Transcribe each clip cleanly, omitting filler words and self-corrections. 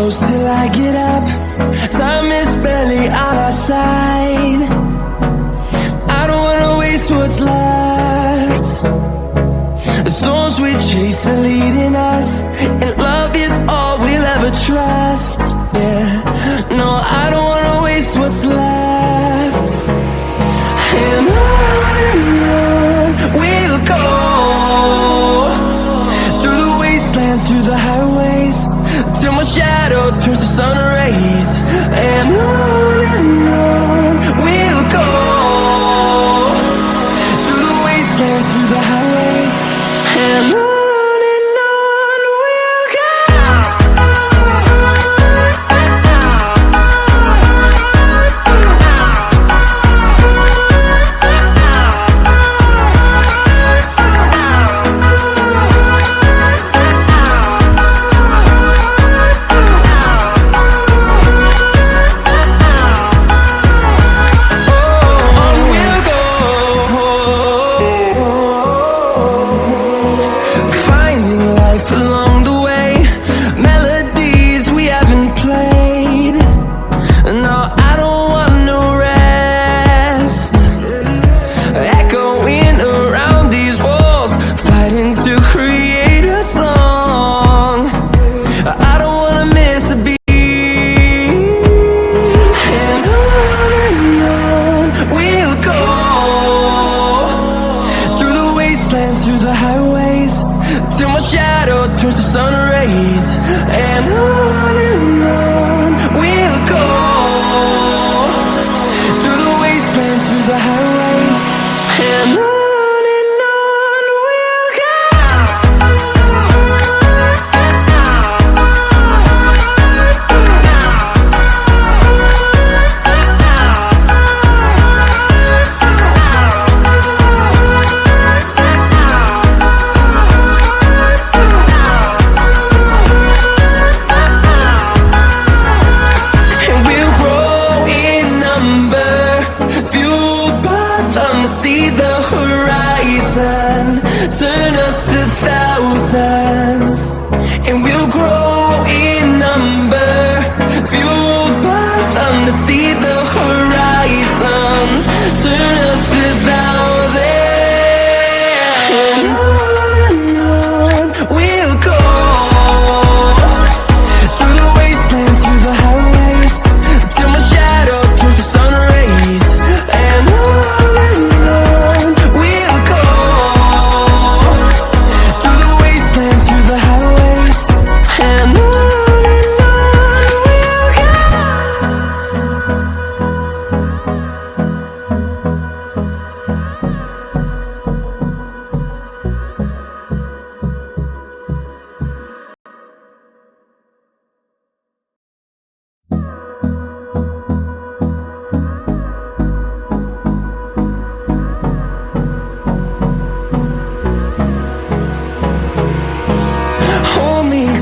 close till I get up. Time is barely on our side. I don't wanna waste what's left. The storms we chase are leading us, and love is all we'll ever trust. Yeah, no, I don't wanna waste what's left. And on we'll go, through the wastelands, through the highways, till my shadow turns to sun rays. And on we'll go, through the wastelands, through the highways, and on we'll go. Through the highways, till my shadow turns to sun rays. And on we'll go, through the wastelands, through the highways, and on we'll go. See the horizon, turn us to thousands, and we'll grow in number, fueled by them. To see the horizon, turn us to thousands, and on we'll go, through the wastelands, through the highways, till my shadow turns to sun rays. And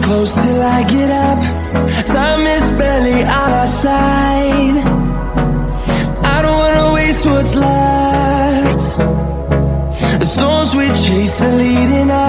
close till I get up. Time is barely on our side. I don't wanna waste what's left. The storms we chase are leading us.